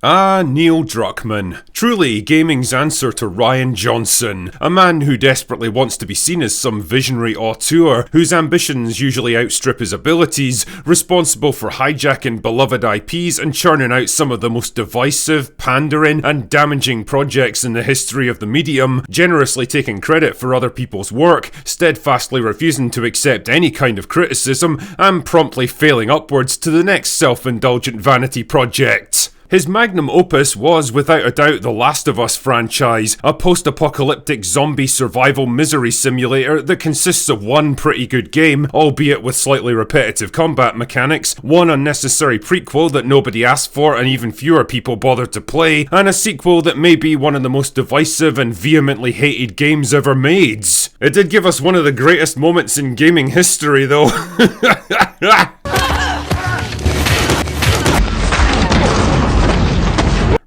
Ah, Neil Druckmann. Truly gaming's answer to Rian Johnson. A man who desperately wants to be seen as some visionary auteur, whose ambitions usually outstrip his abilities, responsible for hijacking beloved IPs and churning out some of the most divisive, pandering, and damaging projects in the history of the medium, generously taking credit for other people's work, steadfastly refusing to accept any kind of criticism, and promptly failing upwards to the next self-indulgent vanity project. His magnum opus was, without a doubt, the Last of Us franchise, a post-apocalyptic zombie survival misery simulator that consists of one pretty good game, albeit with slightly repetitive combat mechanics, one unnecessary prequel that nobody asked for and even fewer people bothered to play, and a sequel that may be one of the most divisive and vehemently hated games ever made. It did give us one of the greatest moments in gaming history, though.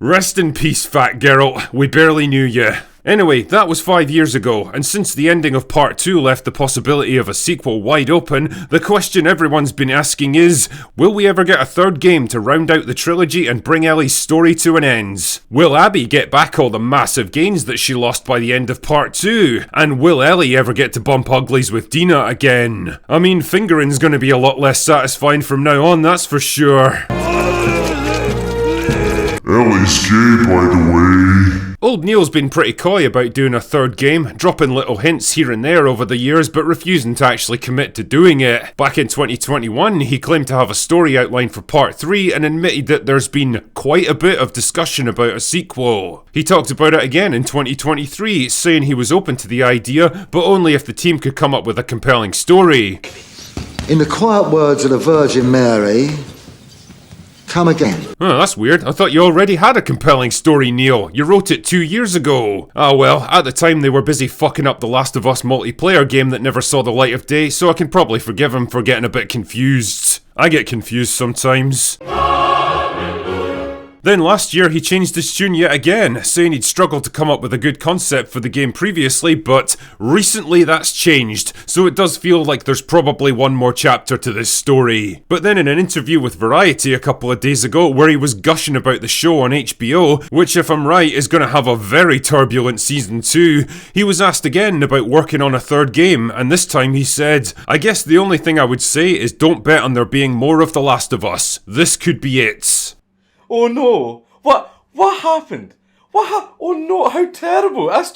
Rest in peace, fat girl. We barely knew you. Anyway, that was 5 years ago, and since the ending of Part 2 left the possibility of a sequel wide open, the question everyone's been asking is, will we ever get a third game to round out the trilogy and bring Ellie's story to an end? Will Abby get back all the massive gains that she lost by the end of Part 2? And will Ellie ever get to bump uglies with Dina again? I mean, fingering's gonna be a lot less satisfying from now on, that's for sure. Ellie's gay, by the way. Old Neil's been pretty coy about doing a third game, dropping little hints here and there over the years, but refusing to actually commit to doing it. Back in 2021, he claimed to have a story outline for Part 3 and admitted that there's been quite a bit of discussion about a sequel. He talked about it again in 2023, saying he was open to the idea, but only if the team could come up with a compelling story. In the quiet words of the Virgin Mary, come again. Oh, that's weird. I thought you already had a compelling story, Neil. You wrote it 2 years ago. Ah well, at the time they were busy fucking up the Last of Us multiplayer game that never saw the light of day, so I can probably forgive him for getting a bit confused. I get confused sometimes. Then last year he changed his tune yet again, saying he'd struggled to come up with a good concept for the game previously, but recently that's changed, so it does feel like there's probably one more chapter to this story. But then in an interview with Variety a couple of days ago, where he was gushing about the show on HBO, which if I'm right is going to have a very turbulent season 2, he was asked again about working on a third game, and this time he said, "I guess the only thing I would say is don't bet on there being more of The Last of Us. This could be it." Oh no! What happened? Oh no! How terrible! That's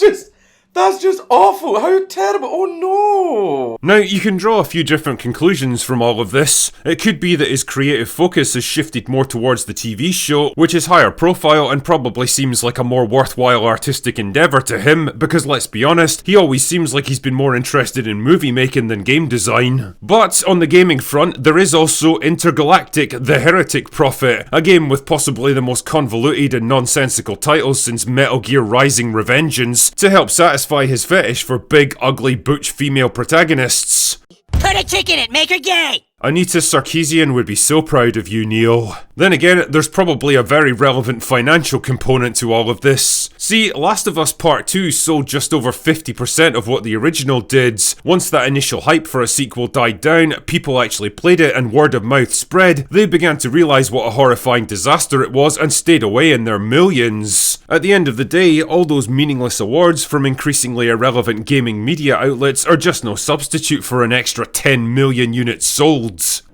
just awful! How terrible! Oh no! Now, you can draw a few different conclusions from all of this. It could be that his creative focus has shifted more towards the TV show, which is higher profile and probably seems like a more worthwhile artistic endeavour to him, because let's be honest, he always seems like he's been more interested in movie making than game design. But on the gaming front, there is also Intergalactic: The Heretic Prophet, a game with possibly the most convoluted and nonsensical titles since Metal Gear Rising: Revengeance, to help satisfy his fetish for big, ugly, butch female protagonists. Put a chick in it, make her gay! Anita Sarkeesian would be so proud of you, Neil. Then again, there's probably a very relevant financial component to all of this. See, Last of Us Part 2 sold just over 50% of what the original did. Once that initial hype for a sequel died down, people actually played it and word of mouth spread, they began to realise what a horrifying disaster it was and stayed away in their millions. At the end of the day, all those meaningless awards from increasingly irrelevant gaming media outlets are just no substitute for an extra 10 million units sold.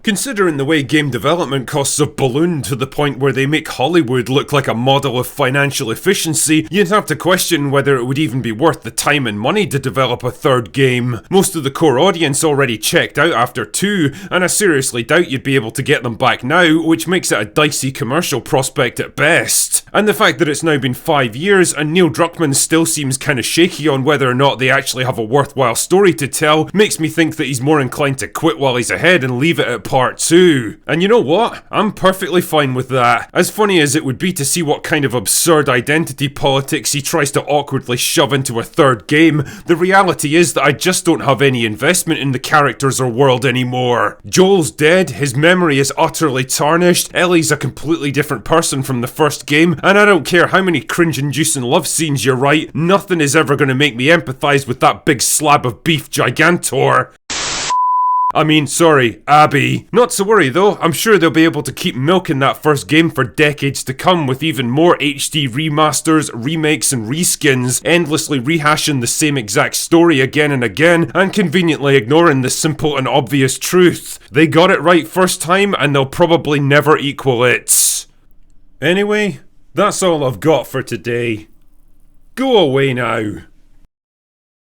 Considering the way game development costs have ballooned to the point where they make Hollywood look like a model of financial efficiency, you'd have to question whether it would even be worth the time and money to develop a third game. Most of the core audience already checked out after 2, and I seriously doubt you'd be able to get them back now, which makes it a dicey commercial prospect at best. And the fact that it's now been 5 years and Neil Druckmann still seems kinda shaky on whether or not they actually have a worthwhile story to tell makes me think that he's more inclined to quit while he's ahead and leave it at Part 2. And you know what? I'm perfectly fine with that. As funny as it would be to see what kind of absurd identity politics he tries to awkwardly shove into a third game, the reality is that I just don't have any investment in the characters or world anymore. Joel's dead, his memory is utterly tarnished, Ellie's a completely different person from the first game, and I don't care how many cringe-inducing love scenes you write, nothing is ever going to make me empathise with that big slab of beef gigantor. I mean, sorry, Abby. Not to worry though, I'm sure they'll be able to keep milking that first game for decades to come with even more HD remasters, remakes and reskins, endlessly rehashing the same exact story again and again, and conveniently ignoring the simple and obvious truth. They got it right first time and they'll probably never equal it. Anyway, that's all I've got for today. Go away now.